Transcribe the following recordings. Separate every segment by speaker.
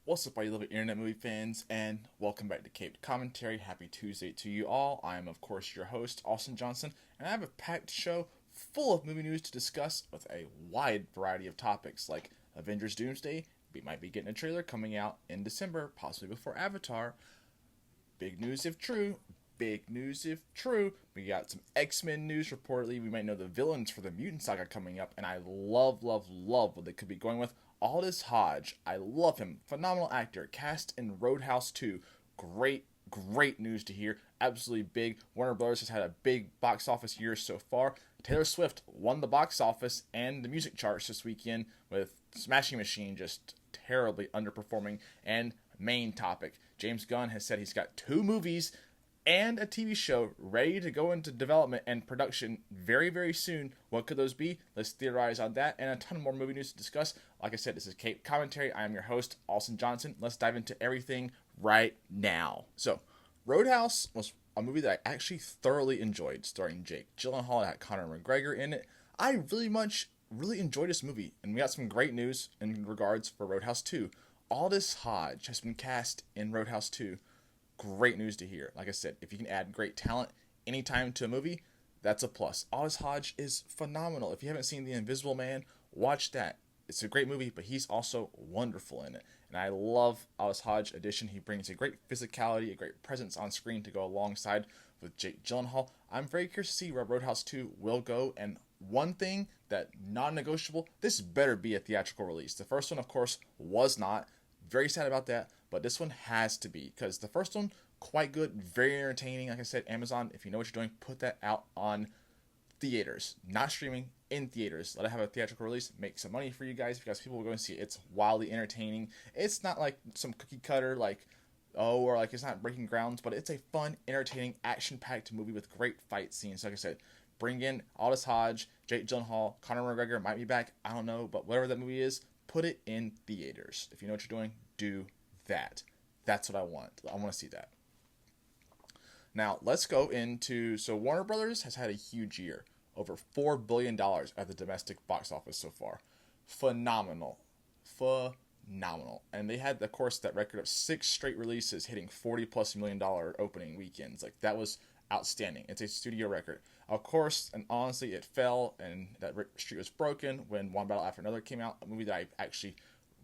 Speaker 1: What's up, all you little internet movie fans, and welcome back to Caped Commentary. Happy Tuesday to you all. I am, of course, your host, Austin Johnson, and I have a packed show full of movie news to discuss with a wide variety of topics like Avengers Doomsday. We might be getting a trailer coming out in December, possibly before Avatar. Big news if true. Big news if true. We got some X-Men news reportedly. We might know the villains for the Mutant saga coming up, and I love what they could be going with. Aldis Hodge, I love him. Phenomenal actor. Cast in Roadhouse 2. Great news to hear. Absolutely big. Warner Brothers has had a big box office year so far. Taylor Swift won the box office and the music charts this weekend with Smashing Machine just terribly underperforming. And main topic, James Gunn has said he's got 2 movies and a TV show ready to go into development and production very soon. What could those be? Let's theorize on that and a ton more movie news to discuss. Like I said, this is Cape Commentary. I am your host, Austin Johnson. Let's dive into everything right now. So, Roadhouse was a movie that I actually thoroughly enjoyed, starring Jake Gyllenhaal. It had Conor McGregor in it. I really enjoyed this movie, and we got some great news in regards for Roadhouse 2. Aldis Hodge has been cast in Roadhouse 2. Great news to hear. Like I said, if you can add great talent anytime to a movie, that's a plus. Aldis Hodge is phenomenal. If you haven't seen The Invisible Man, watch that. It's a great movie, but he's also wonderful in it. And I love Aldis Hodge addition. He brings a great physicality, a great presence on screen to go alongside with Jake Gyllenhaal. I'm very curious to see where Roadhouse 2 will go. And one thing that non-negotiable, this better be a theatrical release. The first one, of course, was not. Very sad about that, but this one has to be, because the first one, quite good, very entertaining. Like I said, Amazon, if you know what you're doing, put that out on theaters, not streaming, in theaters. Let it have a theatrical release, make some money for you guys, because people will go and see it. It's wildly entertaining. It's not like some cookie cutter, or it's not breaking grounds, but it's a fun, entertaining, action-packed movie with great fight scenes. Like I said, bring in Aldis Hodge, Jake Gyllenhaal, Conor McGregor might be back, I don't know, but whatever that movie is, put it in theaters. If you know what you're doing, do that. That's what I want. I want to see that. Now, let's go into... So, Warner Brothers has had a huge year. Over $4 billion at the domestic box office so far. Phenomenal. And they had, of course, that record of 6 straight releases hitting $40+ million opening weekends. That was outstanding. It's a studio record. Of course, and honestly, it fell, and that streak was broken when One Battle After Another came out, a movie that I actually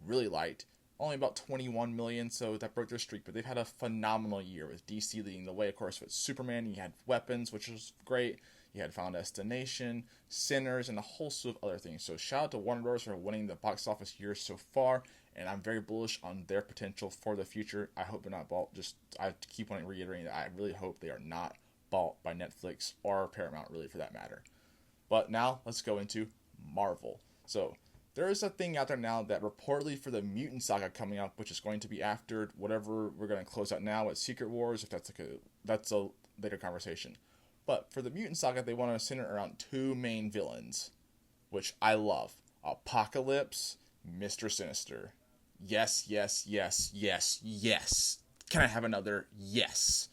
Speaker 1: really liked. Only about 21 million, so that broke their streak, but they've had a phenomenal year with DC leading the way, of course, with Superman. You had Weapons, which was great. You had Final Destination, Sinners, and a whole slew of other things. So shout out to Warner Bros. For winning the box office year so far, and I'm very bullish on their potential for the future. I hope they're not bought. I keep on reiterating that I really hope they are not bought by Netflix or Paramount, really, for that matter. But now, let's go into Marvel. So, there is a thing out there now that reportedly for the Mutant saga coming up, which is going to be after whatever we're going to close out now at Secret Wars, if that's a later conversation. But for the Mutant saga, they want to center around 2 main villains, which I love. Apocalypse, Mister Sinister. Yes. Can I have another yes?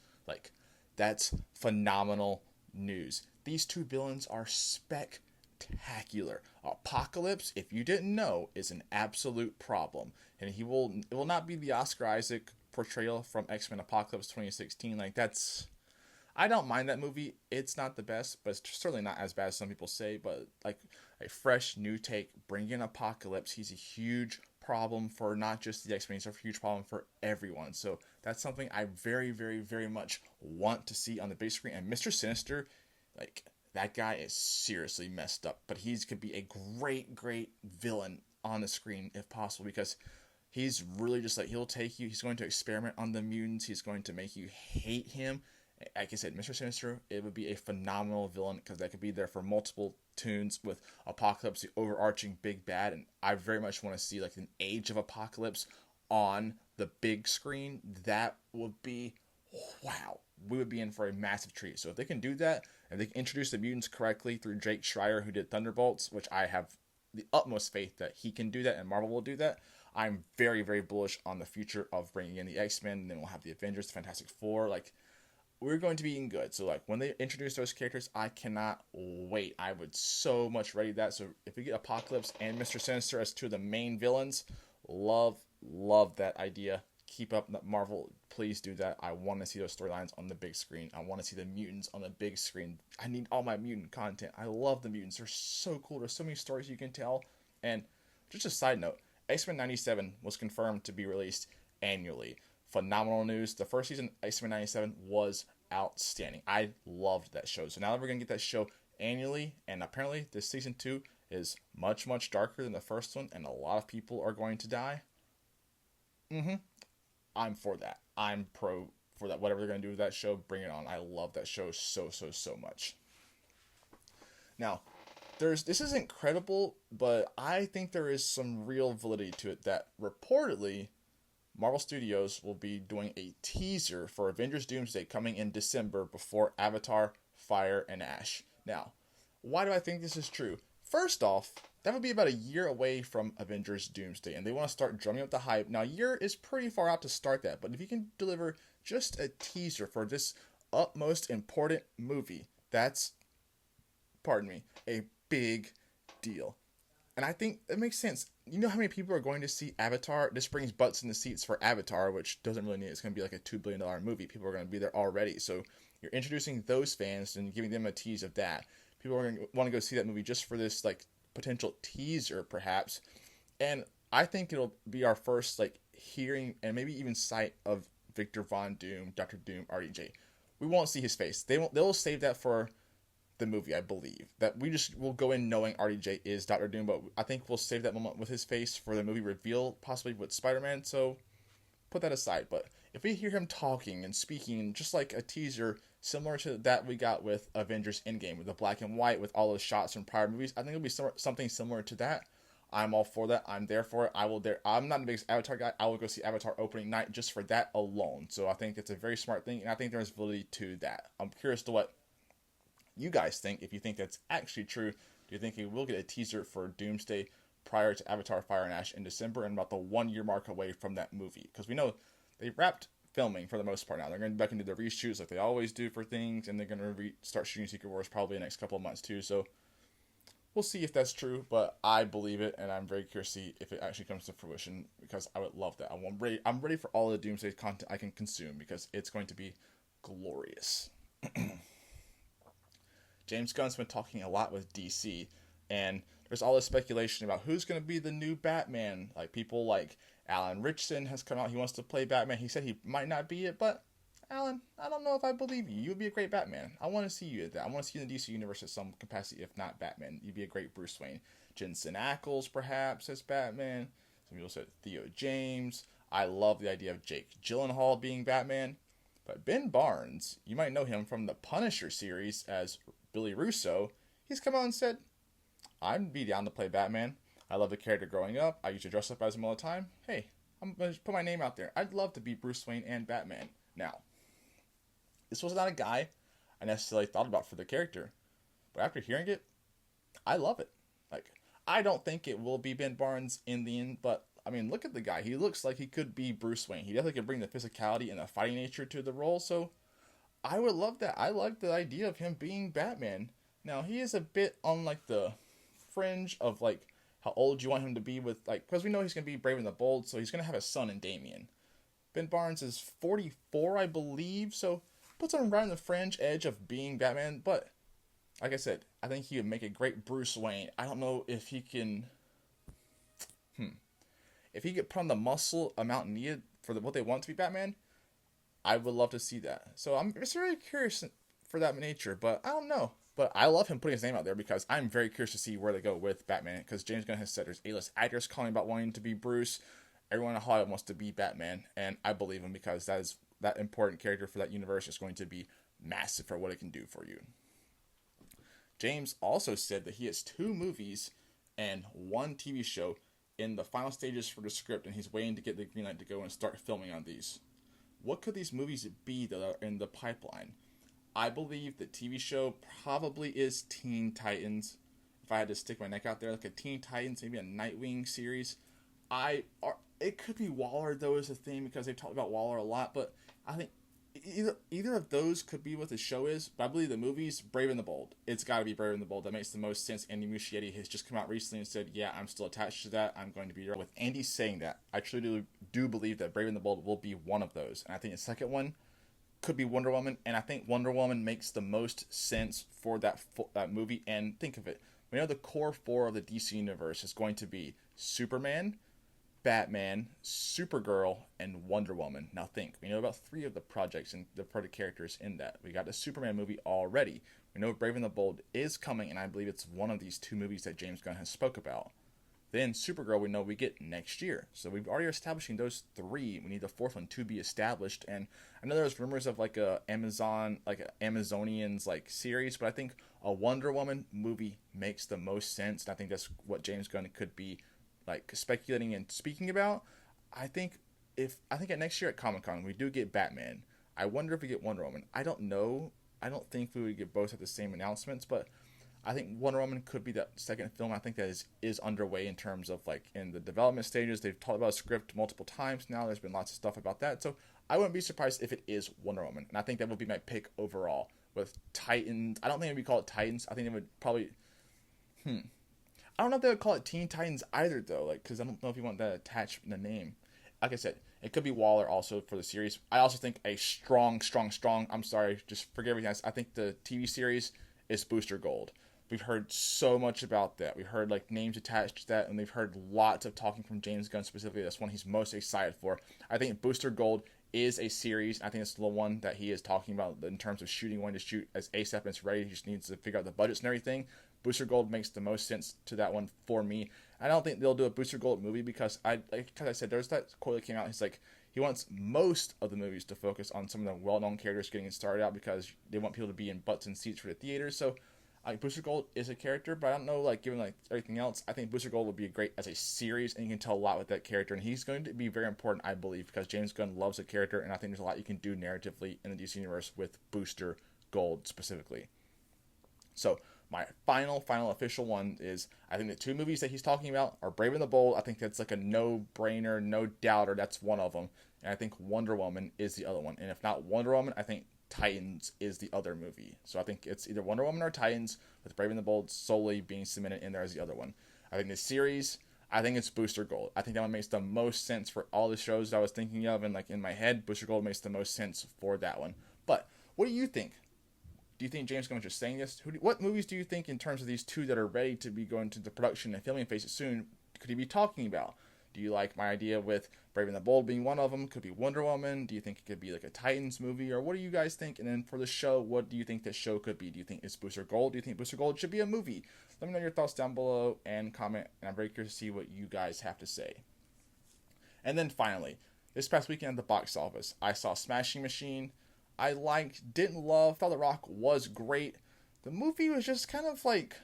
Speaker 1: That's phenomenal news. These 2 villains are spectacular. Apocalypse, if you didn't know, is an absolute problem, and it will not be the Oscar Isaac portrayal from X-Men Apocalypse 2016. I don't mind that movie. It's not the best, but it's certainly not as bad as some people say. But a fresh new take, bring in Apocalypse. He's a huge problem for not just the X-Men, he's a huge problem for everyone. So that's something I very much want to see on the big screen. And Mr. Sinister, that guy is seriously messed up, but he could be a great villain on the screen if possible, because he's really just he'll take you, he's going to experiment on the mutants, he's going to make you hate him. Like I said, Mr. Sinister, it would be a phenomenal villain, because that could be there for multiple tunes with Apocalypse, the overarching big bad, and I very much want to see an Age of Apocalypse on the big screen. That would be, wow, we would be in for a massive treat. So if they can do that, and they can introduce the mutants correctly through Jake Schreier, who did Thunderbolts, which I have the utmost faith that he can do that, and Marvel will do that, I'm very bullish on the future of bringing in the X-Men, and then we'll have the Avengers, the Fantastic Four. We're going to be eating good. So when they introduce those characters, I cannot wait. I would so much ready that. So if we get Apocalypse and Mr. Sinister as 2 of the main villains, love love that idea. Keep up, Marvel. Please do that. I want to see those storylines on the big screen. I want to see the mutants on the big screen. I need all my mutant content. I love the mutants. They're so cool. There's so many stories you can tell. And just a side note, X-Men 97 was confirmed to be released annually. Phenomenal news. The first season, X-Men 97, was outstanding. I loved that show. So now that we're going to get that show annually, and apparently this season 2 is much, much darker than the first one, and a lot of people are going to die. I'm for that. I'm pro for that. Whatever they're going to do with that show, bring it on. I love that show so much. Now, this isn't credible, but I think there is some real validity to it that reportedly Marvel Studios will be doing a teaser for Avengers Doomsday coming in December before Avatar, Fire, and Ash. Now, why do I think this is true? First off, that would be about a year away from Avengers Doomsday, and they want to start drumming up the hype. Now, a year is pretty far out to start that, but if you can deliver just a teaser for this utmost important movie, that's, a big deal. And I think it makes sense. You know how many people are going to see Avatar? This brings butts in the seats for Avatar, which doesn't really need it. It's going to be like a $2 billion movie. People are going to be there already. So you're introducing those fans and giving them a tease of that. People are going to want to go see that movie just for this like potential teaser, perhaps. And I think it'll be our first like hearing and maybe even sight of Victor Von Doom, Dr. Doom, RDJ. We won't see his face. They'll save that for the movie, I believe. That we just will go in knowing RDJ is Dr. Doom, but I think we'll save that moment with his face for the movie reveal, possibly with Spider-Man, so put that aside. But if we hear him talking and speaking, just like a teaser similar to that we got with Avengers Endgame, with the black and white, with all those shots from prior movies, I think it'll be something similar to that. I'm all for that. I'm there for it. I'm not the biggest Avatar guy. I will go see Avatar opening night just for that alone. So I think it's a very smart thing, and I think there's validity to that. I'm curious to what you guys think, if you think that's actually true. Do you think we will get a teaser for Doomsday prior to Avatar, Fire, and Ash in December, and about the 1 year mark away from that movie? Because we know they wrapped filming for the most part now. They're going to be back into the reshoots like they always do for things, and they're going to start shooting Secret Wars probably in the next couple of months too. So we'll see if that's true, but I believe it, and I'm very curious to see if it actually comes to fruition, because I would love that. I'm ready for all the Doomsday content I can consume, because it's going to be glorious. James Gunn's been talking a lot with DC, and there's all this speculation about who's going to be the new Batman. Like, people like Alan Ritchson has come out. He wants to play Batman. He said he might not be it, but Alan, I don't know if I believe you. You'd be a great Batman. I want to see you at that. I want to see you in the DC universe at some capacity, if not Batman. You'd be a great Bruce Wayne. Jensen Ackles, perhaps, as Batman. Some people said Theo James. I love the idea of Jake Gyllenhaal being Batman. But Ben Barnes, you might know him from the Punisher series as Billy Russo. He's come out and said, I'd be down to play Batman. I love the character growing up. I used to dress up as him all the time. Hey, I'm going to put my name out there. I'd love to be Bruce Wayne and Batman. Now, this was not a guy I necessarily thought about for the character. But after hearing it, I love it. Like, I don't think it will be Ben Barnes in the end, but I mean, look at the guy. He looks like he could be Bruce Wayne. He definitely could bring the physicality and the fighting nature to the role, so I would love that. I like the idea of him being Batman. Now, he is a bit on, like, the fringe of, like, how old you want him to be with, like, because we know he's going to be Brave and the Bold, so he's going to have a son in Damian. Ben Barnes is 44, I believe, so puts him right on the fringe edge of being Batman, but, like I said, I think he would make a great Bruce Wayne. I don't know if he can, if he could put on the muscle amount needed for what they want to be Batman, I would love to see that. So I'm just really curious for that nature, but I don't know. But I love him putting his name out there, because I'm very curious to see where they go with Batman, because James Gunn has said there's A-list actors calling about wanting to be Bruce. Everyone in Hollywood wants to be Batman, and I believe him, because that important character for that universe is going to be massive for what it can do for you. James also said that he has 2 movies and 1 TV show in the final stages for the script, and he's waiting to get the green light to go and start filming on these. What could these movies be that are in the pipeline? I believe the TV show probably is Teen Titans. If I had to stick my neck out there, like a Teen Titans, maybe a Nightwing series. It could be Waller, though, is a thing, because they've talked about Waller a lot, but I think either of those could be what the show is, but I believe the movie's Brave and the Bold. It's got to be Brave and the Bold. That makes the most sense. Andy Muschietti has just come out recently and said, yeah, I'm still attached to that. I'm going to be there. With Andy saying that, I truly do believe that Brave and the Bold will be one of those. And I think the second one could be Wonder Woman, and I think Wonder Woman makes the most sense for that movie. And think of it. We know the core four of the DC universe is going to be Superman, Batman, Supergirl, and Wonder Woman. Now think, we know about 3 of the projects and the project characters in that. We got the Superman movie already. We know Brave and the Bold is coming, and I believe it's one of these 2 movies that James Gunn has spoke about. Then Supergirl we know we get next year. So we've already establishing those 3. We need the 4th one to be established. And I know there's rumors of like a Amazonians like series, but I think a Wonder Woman movie makes the most sense. And I think that's what James Gunn could be like speculating and speaking about. I think at next year at Comic-Con we do get Batman. I wonder if we get Wonder Woman. I don't know. I don't think we would get both at the same announcements, but I think Wonder Woman could be that second film. I think that is underway in terms of like in the development stages. They've talked about a script multiple times now. There's been lots of stuff about that. So I wouldn't be surprised if it is Wonder Woman. And I think that would be my pick overall. With Titans, I don't think it would be called Titans. I think it would probably I don't know if they would call it Teen Titans either, though, like, because I don't know if you want that attached in the name. Like I said, it could be Waller also for the series. I also think a strong, I'm sorry, just forget everything else. I think the TV series is Booster Gold. We've heard so much about that. We've heard, like, names attached to that, and we've heard lots of talking from James Gunn specifically. That's one he's most excited for. I think Booster Gold is a series. I think it's the one that he is talking about in terms of wanting to shoot as ASAP and it's ready. He just needs to figure out the budgets and everything. Booster Gold makes the most sense to that one for me. I don't think they'll do a Booster Gold movie because I said, there's that quote that came out. He's like, he wants most of the movies to focus on some of the well-known characters getting started out because they want people to be in butts and seats for the theaters. So Booster Gold is a character, but I don't know, like, given like everything else, I think Booster Gold would be great as a series, and you can tell a lot with that character, and he's going to be very important, I believe, because James Gunn loves the character, and I think there's a lot you can do narratively in the DC universe with Booster Gold specifically. So my final official one is, I think the 2 movies that he's talking about are Brave and the Bold. I think that's like a no-brainer, no doubter. That's one of them, and I think Wonder Woman is the other one. And if not Wonder Woman, I think Titans is the other movie. So I think it's either Wonder Woman or Titans, with Brave and the Bold solely being cemented in there as the other one. I think the series, I think it's Booster Gold. I think that one makes the most sense for all the shows that I was thinking of, and like in my head, Booster Gold makes the most sense for that one. But what do you think? Do you think James Gunn is just saying this? What movies do you think, in terms of these 2 that are ready to be going to the production and filming phase soon, could he be talking about? Do you like my idea with Brave and the Bold being one of them? Could be Wonder Woman? Do you think it could be like a Titans movie? Or what do you guys think? And then for the show, what do you think the show could be? Do you think it's Booster Gold? Do you think Booster Gold should be a movie? Let me know your thoughts down below and comment. And I'm very curious to see what you guys have to say. And then finally, this past weekend at the box office, I saw Smashing Machine. I liked, didn't love, thought The Rock was great. The movie was just kind of like,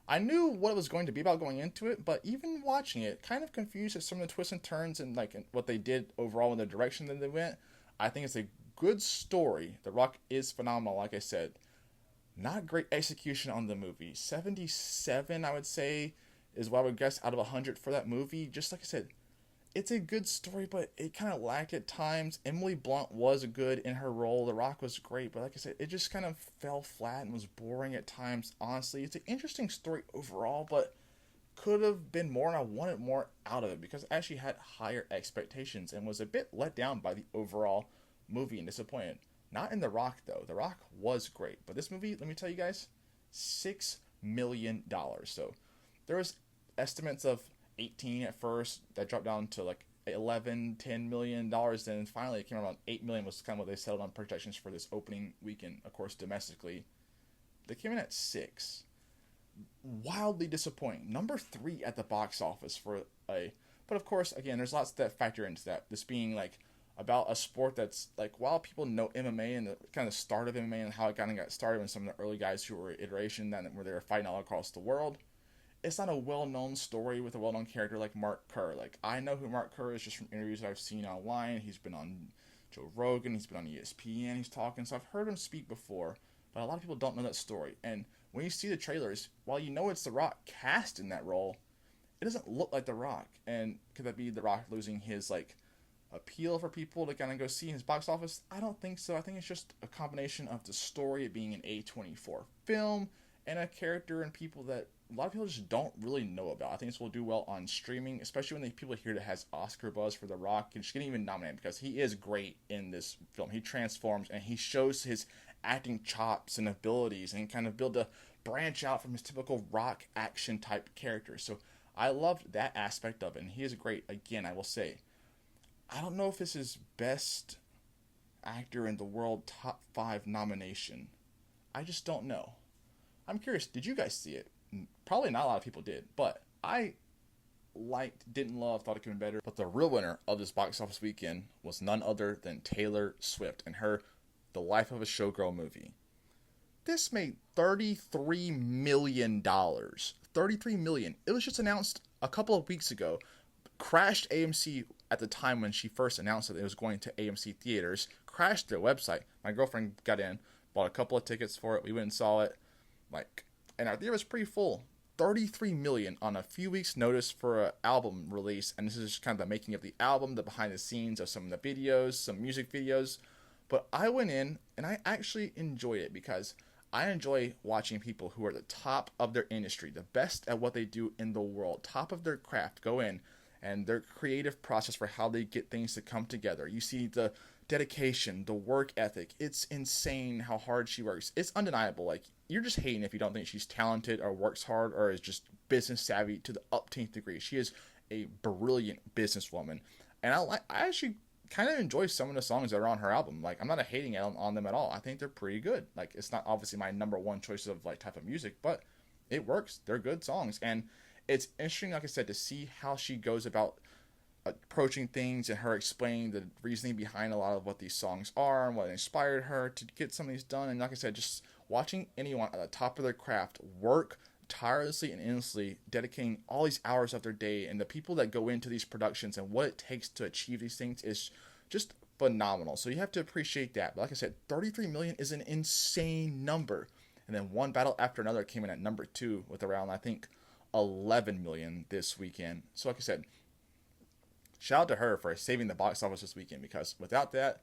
Speaker 1: I knew what it was going to be about going into it, but even watching it, kind of confused at some of the twists and turns and like what they did overall in the direction that they went. I think it's a good story. The Rock is phenomenal, like I said. Not great execution on the movie. 77, I would say, is what I would guess out of 100 for that movie. Just like I said, it's a good story, but it kind of lacked at times. Emily Blunt was good in her role. The Rock was great, but like I said, it just kind of fell flat and was boring at times. Honestly, it's an interesting story overall, but could have been more, and I wanted more out of it because I actually had higher expectations and was a bit let down by the overall movie and disappointed. Not in The Rock, though. The Rock was great, but this movie, let me tell you guys, $6 million. So there was estimates of 18 at first, that dropped down to like 11-10 million dollars, then finally it came around 8 million was kind of what they settled on projections for this opening weekend. Of course, domestically they came in at 6. Wildly disappointing. Number 3 at the box office but of course, again, there's lots that factor into that, this being like about a sport that's like, while people know MMA and the kind of start of MMA and how it kind of got started, when some of the early guys who were iteration that where they were fighting all across the world, it's not a well-known story with a well-known character like Mark Kerr. Like, I know who Mark Kerr is just from interviews I've seen online. He's been on Joe Rogan. He's been on ESPN. He's talking. So I've heard him speak before, but a lot of people don't know that story. And when you see the trailers, while you know it's The Rock cast in that role, it doesn't look like The Rock. And could that be The Rock losing his, like, appeal for people to kind of go see in his box office? I don't think so. I think it's just a combination of the story being an A24 film and a character and people that a lot of people just don't really know about. I think this will do well on streaming, especially when the people hear that has Oscar buzz for The Rock and just getting even nominated, because he is great in this film. He transforms and he shows his acting chops and abilities and kind of build a branch out from his typical Rock action type character. So I loved that aspect of it, and he is great. Again, I will say, I don't know if this is best actor in the world top 5 nomination. I just don't know. I'm curious, did you guys see it? Probably not a lot of people did, but I liked, didn't love, thought it could have been better. But the real winner of this box office weekend was none other than Taylor Swift and her The Life of a Showgirl movie. This made $33 million. $33 million. It was just announced a couple of weeks ago. Crashed AMC at the time when she first announced that it was going to AMC theaters. Crashed their website. My girlfriend got in, bought a couple of tickets for it. We went and saw it. And our theater was pretty full. $33 million on a few weeks' notice for an album release. And this is just kind of the making of the album, the behind the scenes of some of the videos, some music videos. But I went in and I actually enjoyed it because I enjoy watching people who are the top of their industry, the best at what they do in the world, top of their craft, go in and their creative process for how they get things to come together. You see the dedication, the work ethic. It's insane how hard she works. It's undeniable. Like, you're just hating if you don't think she's talented or works hard or is just business savvy to the upteenth degree. She is a brilliant businesswoman. And I actually kind of enjoy some of the songs that are on her album. Like, I'm not hating on them at all. I think they're pretty good. Like, it's not obviously my number one choice of like type of music, but it works. They're good songs. And it's interesting, like I said, to see how she goes about approaching things and her explaining the reasoning behind a lot of what these songs are and what inspired her to get some of these done. And like I said, just watching anyone at the top of their craft work tirelessly and endlessly, dedicating all these hours of their day, and the people that go into these productions and what it takes to achieve these things is just phenomenal. So you have to appreciate that. But like I said, 33 million is an insane number. And then one battle after another came in at number 2 with around, I think, 11 million this weekend. So like I said, shout out to her for saving the box office this weekend, because without that,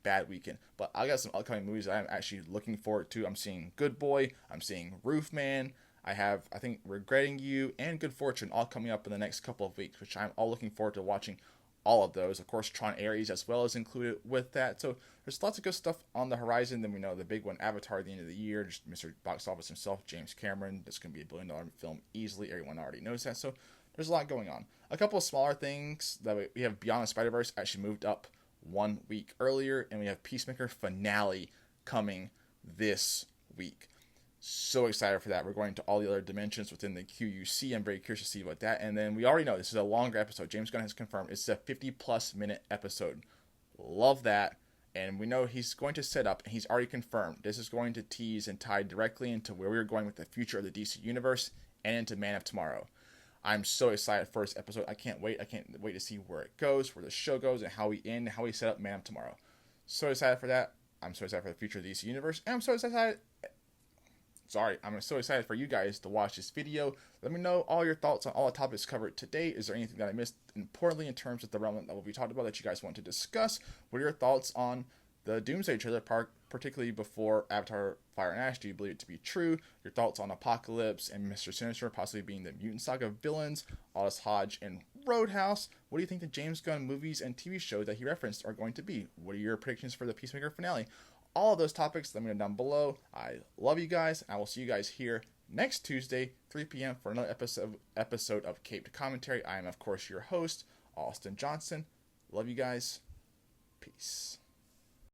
Speaker 1: bad weekend. But I got some upcoming movies that I'm actually looking forward to. I'm seeing Good Boy, I'm seeing Roofman, I think Regretting You and Good Fortune all coming up in the next couple of weeks, which I'm all looking forward to watching all of those. Of course, Tron Ares as well is included with that. So there's lots of good stuff on the horizon. Then we know the big one, Avatar, at the end of the year, just Mr. Box Office himself, James Cameron. That's going to be $1 billion film easily. Everyone already knows that. So there's a lot going on. A couple of smaller things that we have. Beyond the Spider-Verse actually moved up 1 week earlier, and we have Peacemaker finale coming this week. So excited for that. We're going to all the other dimensions within the QUC. I'm very curious to see what that. And then we already know this is a longer episode. James Gunn has confirmed it's a 50-plus minute episode. Love that. And we know he's going to set up, and he's already confirmed, this is going to tease and tie directly into where we're going with the future of the DC Universe and into Man of Tomorrow. I'm so excited for this episode. I can't wait. I can't wait to see where it goes, where the show goes, and how we end, and how we set up Man of Tomorrow. So excited for that. I'm so excited for the future of the DC Universe. And I'm so excited for you guys to watch this video. Let me know all your thoughts on all the topics covered today. Is there anything that I missed importantly in terms of the realm that will be talked about that you guys want to discuss? What are your thoughts on the Doomsday trailer, particularly before Avatar Fire and Ash? Do you believe it to be true? Your thoughts on Apocalypse and Mister Sinister possibly being the Mutant Saga villains, Aldis Hodge and Roadhouse. What do you think the James Gunn movies and TV shows that he referenced are going to be? What are your predictions for the Peacemaker finale? All of those topics, let me know down below. I love you guys. I will see you guys here next Tuesday, 3 p.m. for another episode of Caped Commentary. I am, of course, your host, Austin Johnson. Love you guys. Peace.